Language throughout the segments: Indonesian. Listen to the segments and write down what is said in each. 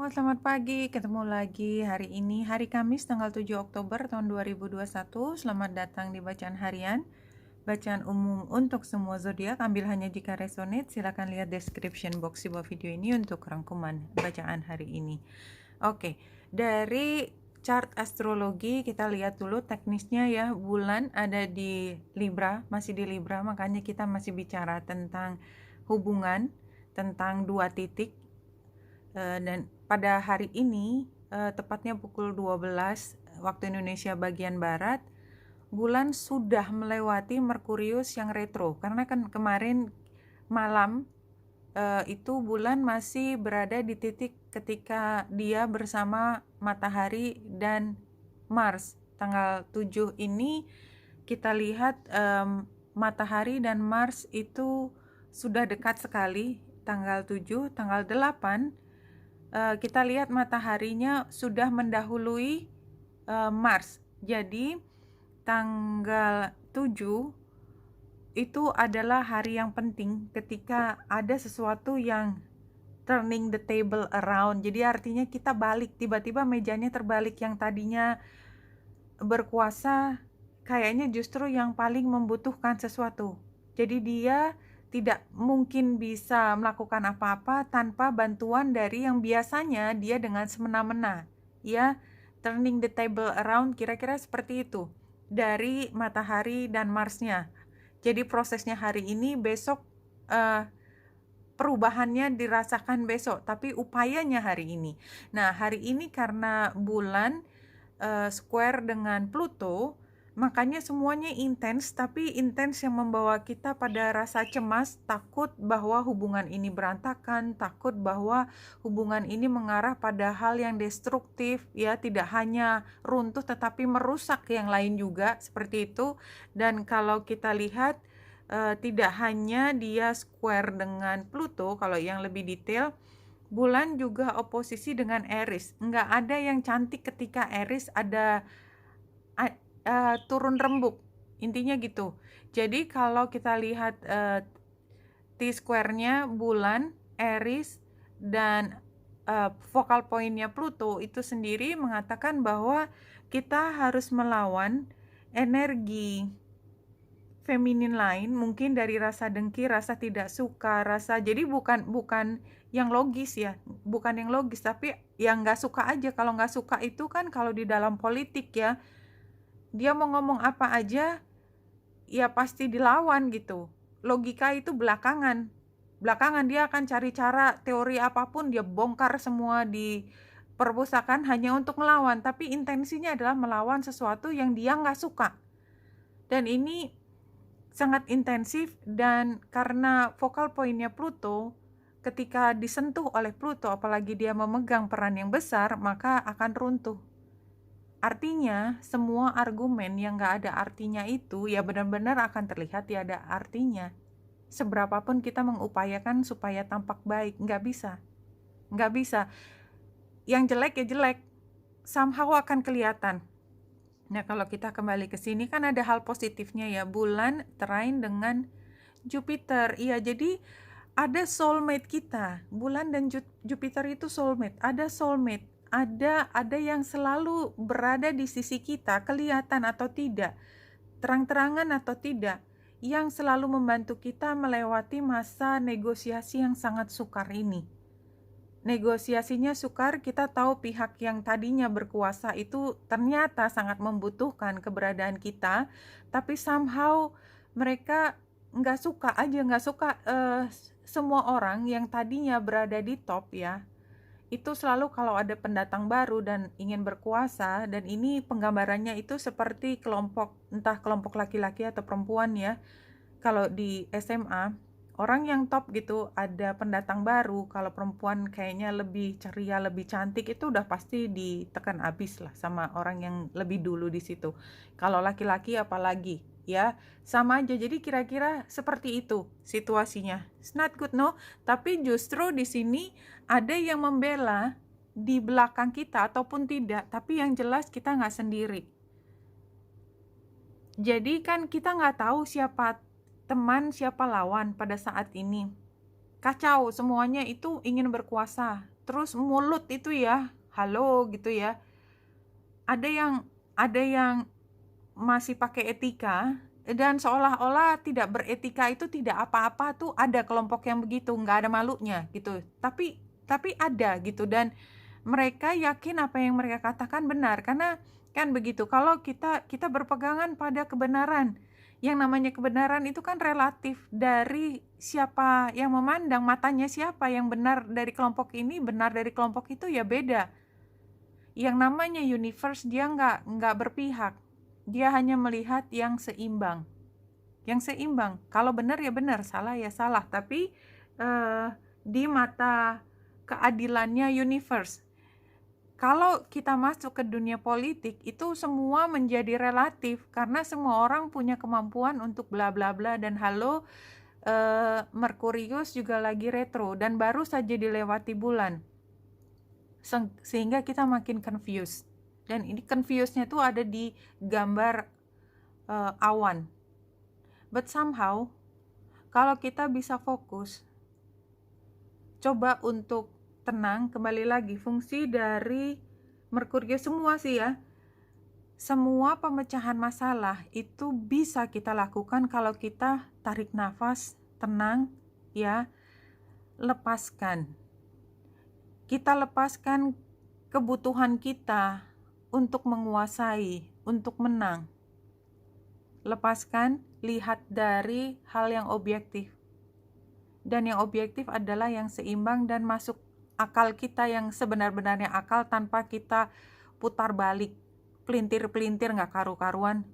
Selamat pagi. Ketemu lagi hari ini, hari Kamis tanggal 7 Oktober tahun 2021. Selamat datang di Bacaan Harian. Bacaan umum untuk semua zodiak, ambil hanya jika resonate. Silakan lihat description box di bawah video ini untuk rangkuman bacaan hari ini. Oke, dari chart astrologi kita lihat dulu teknisnya ya. Bulan ada di Libra, masih di Libra, makanya kita masih bicara tentang hubungan, tentang dua titik. Dan pada hari ini, tepatnya pukul 12 waktu Indonesia bagian Barat, bulan sudah melewati Merkurius yang retro. Karena kan kemarin malam itu bulan masih berada di titik ketika dia bersama matahari dan Mars. Tanggal 7 ini kita lihat matahari dan Mars itu sudah dekat sekali. Tanggal 7, tanggal 8 kita lihat mataharinya sudah mendahului Mars. Jadi tanggal 7 itu adalah hari yang penting ketika ada sesuatu yang turning the table around. Jadi artinya kita balik, tiba-tiba mejanya terbalik, yang tadinya berkuasa kayaknya justru yang paling membutuhkan sesuatu. Jadi dia tidak mungkin bisa melakukan apa-apa tanpa bantuan dari yang biasanya dia dengan semena-mena. Ya, turning the table around, kira-kira seperti itu dari matahari dan Marsnya. Jadi prosesnya hari ini, besok perubahannya dirasakan besok, tapi upayanya hari ini. Nah, hari ini karena bulan square dengan Pluto, makanya semuanya intens, tapi intens yang membawa kita pada rasa cemas, takut bahwa hubungan ini berantakan, takut bahwa hubungan ini mengarah pada hal yang destruktif, ya, tidak hanya runtuh tetapi merusak yang lain juga, seperti itu. Dan kalau kita lihat tidak hanya dia square dengan Pluto, kalau yang lebih detail, bulan juga oposisi dengan Aries. Nggak ada yang cantik ketika Aries ada turun rembuk, intinya gitu. Jadi kalau kita lihat T-square-nya bulan, Aries, dan focal point-nya Pluto itu sendiri mengatakan bahwa kita harus melawan energi feminin lain, mungkin dari rasa dengki, rasa tidak suka, rasa, jadi bukan yang logis ya, bukan yang logis, tapi yang nggak suka aja. Kalau nggak suka itu kan kalau di dalam politik ya, dia mau ngomong apa aja ya pasti dilawan gitu. Logika itu belakangan dia akan cari cara, teori apapun dia bongkar semua di perpustakaan hanya untuk melawan, tapi intensinya adalah melawan sesuatu yang dia nggak suka. Dan ini sangat intensif, dan karena focal point-nya Pluto, ketika disentuh oleh Pluto, apalagi dia memegang peran yang besar, maka akan runtuh. Artinya, semua argumen yang nggak ada artinya itu, ya benar-benar akan terlihat tiada artinya. Seberapapun kita mengupayakan supaya tampak baik, nggak bisa. Nggak bisa. Yang jelek ya jelek, somehow akan kelihatan. Nah, kalau kita kembali ke sini kan ada hal positifnya ya, bulan trine dengan Jupiter. Iya, jadi ada soulmate kita. Bulan dan Jupiter itu soulmate. Ada soulmate. Ada yang selalu berada di sisi kita, kelihatan atau tidak, terang-terangan atau tidak, yang selalu membantu kita melewati masa negosiasi yang sangat sukar ini. Negosiasinya sukar, kita tahu pihak yang tadinya berkuasa itu ternyata sangat membutuhkan keberadaan kita, tapi somehow mereka nggak suka aja, nggak suka. Semua orang yang tadinya berada di top ya, itu selalu kalau ada pendatang baru dan ingin berkuasa, dan ini penggambarannya itu seperti kelompok, entah kelompok laki-laki atau perempuan ya. Kalau di SMA, orang yang top gitu, ada pendatang baru, kalau perempuan kayaknya lebih ceria, lebih cantik, itu udah pasti ditekan abis lah sama orang yang lebih dulu di situ. Kalau laki-laki apalagi, ya sama aja. Jadi kira-kira seperti itu situasinya. It's not good, no? Tapi justru di sini ada yang membela di belakang kita ataupun tidak, tapi yang jelas kita nggak sendiri. Jadi kan kita nggak tahu siapa teman, siapa lawan pada saat ini. Kacau, semuanya itu ingin berkuasa. terus mulut itu ya, halo gitu ya. Ada yang masih pakai etika dan seolah-olah tidak beretika itu tidak apa-apa tuh, ada kelompok yang begitu, nggak ada malunya gitu. Tapi ada gitu, dan mereka yakin apa yang mereka katakan benar karena kan begitu. Kalau kita berpegangan pada kebenaran, yang namanya kebenaran itu kan relatif, dari siapa yang memandang, matanya siapa. Yang benar dari kelompok ini, benar dari kelompok itu ya beda. Yang namanya universe dia nggak berpihak, dia hanya melihat yang seimbang. Yang seimbang, kalau benar ya benar, salah ya salah, tapi di mata keadilannya universe. Kalau kita masuk ke dunia politik, itu semua menjadi relatif karena semua orang punya kemampuan untuk bla bla bla. Dan halo, Merkurius juga lagi retro dan baru saja dilewati bulan, sehingga kita makin confused. Dan ini confused-nya tuh ada di gambar awan. But somehow, kalau kita bisa fokus, coba untuk tenang, kembali lagi fungsi dari Merkurius semua sih ya. Semua pemecahan masalah itu bisa kita lakukan kalau kita tarik nafas, tenang ya, lepaskan. Kita lepaskan kebutuhan kita untuk menguasai, untuk menang. Lepaskan, lihat dari hal yang objektif. Dan yang objektif adalah yang seimbang dan masuk akal kita yang sebenar-benarnya akal, tanpa kita putar balik, pelintir-pelintir nggak karu-karuan,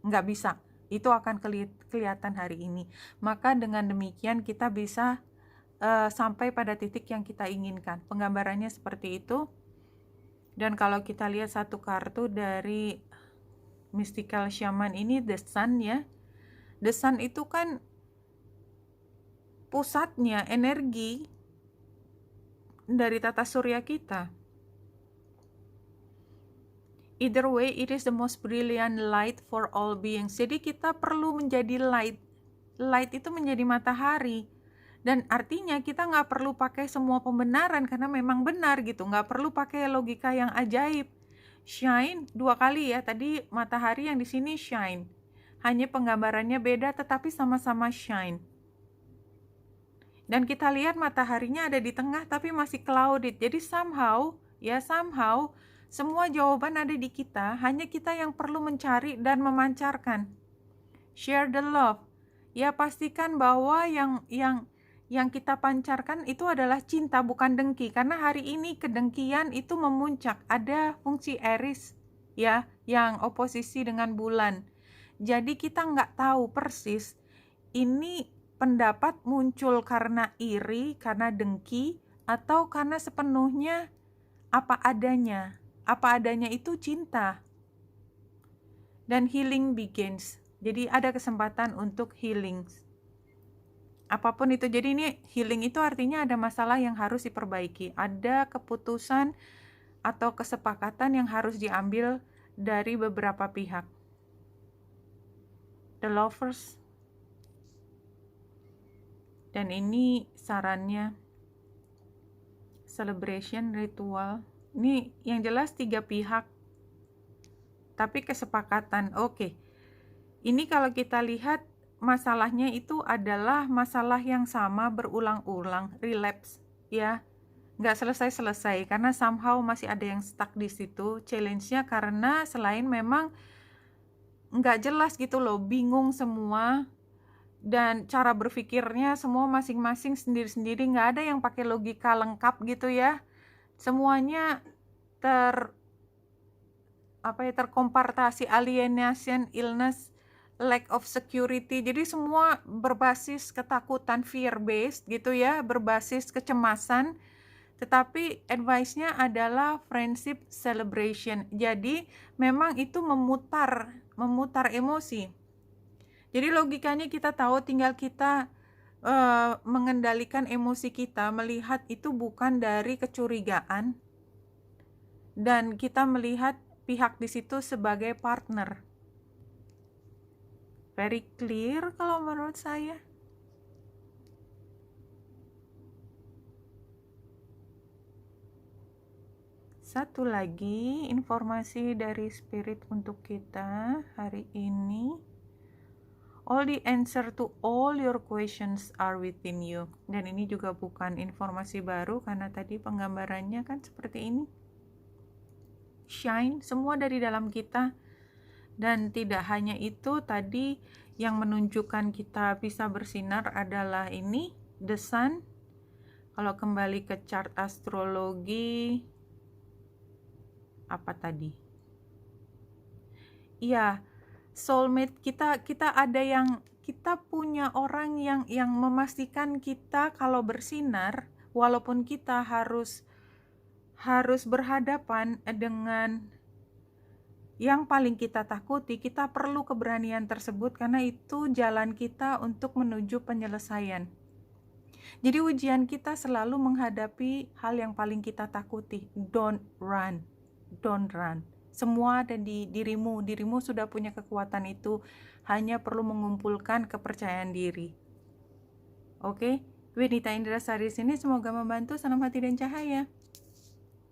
nggak bisa. Itu akan kelihatan hari ini. Maka dengan demikian kita bisa sampai pada titik yang kita inginkan. Penggambarannya seperti itu. Dan kalau kita lihat satu kartu dari mystical shaman ini, The Sun ya. The Sun itu kan pusatnya energi dari tata surya kita. Either way, it is the most brilliant light for all beings. Jadi kita perlu menjadi light. Light itu menjadi matahari. Dan artinya kita nggak perlu pakai semua pembenaran karena memang benar gitu. Nggak perlu pakai logika yang ajaib. Shine 2 kali ya. Tadi matahari, yang di sini shine. Hanya penggambarannya beda tetapi sama-sama shine. Dan kita lihat mataharinya ada di tengah tapi masih clouded. Jadi somehow semua jawaban ada di kita, hanya kita yang perlu mencari dan memancarkan. Share the love. Ya, pastikan bahwa yang kita pancarkan itu adalah cinta, bukan dengki. Karena hari ini kedengkian itu memuncak. Ada fungsi Aries ya, yang oposisi dengan bulan. Jadi kita nggak tahu persis ini pendapat muncul karena iri, karena dengki, atau karena sepenuhnya apa adanya. Apa adanya itu cinta. Dan healing begins. Jadi ada kesempatan untuk healing. Apapun itu. Jadi ini healing itu artinya ada masalah yang harus diperbaiki. Ada keputusan atau kesepakatan yang harus diambil dari beberapa pihak. The Lovers. Dan ini sarannya celebration, ritual. Ini yang jelas 3 pihak. Tapi kesepakatan. Oke. Ini kalau kita lihat masalahnya itu adalah masalah yang sama berulang-ulang, relapse ya. Nggak selesai-selesai karena somehow masih ada yang stuck di situ. Challenge-nya karena selain memang nggak jelas gitu loh, bingung semua. Dan cara berpikirnya semua masing-masing sendiri-sendiri, nggak ada yang pakai logika lengkap gitu ya. Semuanya terkompartasi, alienation, illness, lack of security. Jadi semua berbasis ketakutan, fear based gitu ya, berbasis kecemasan. Tetapi advice-nya adalah friendship celebration. Jadi memang itu memutar emosi. Jadi logikanya kita tahu, tinggal kita mengendalikan emosi kita, melihat itu bukan dari kecurigaan, dan kita melihat pihak di situ sebagai partner. Very clear kalau menurut saya. Satu lagi informasi dari spirit untuk kita hari ini. All the answer to all your questions are within you. Dan ini juga bukan informasi baru karena tadi penggambarannya kan seperti ini. Shine, semua dari dalam kita. Dan tidak hanya itu, tadi yang menunjukkan kita bisa bersinar adalah ini, the sun. Kalau kembali ke chart astrologi, apa tadi? Iya, soulmate kita ada yang kita punya orang yang memastikan kita kalau bersinar, walaupun kita harus berhadapan dengan yang paling kita takuti, kita perlu keberanian tersebut karena itu jalan kita untuk menuju penyelesaian. Jadi ujian kita selalu menghadapi hal yang paling kita takuti. Don't run. Semua ada di dirimu. Dirimu sudah punya kekuatan itu, hanya perlu mengumpulkan kepercayaan diri. Oke, Winita Indrasari sini semoga membantu. Salam hati dan cahaya.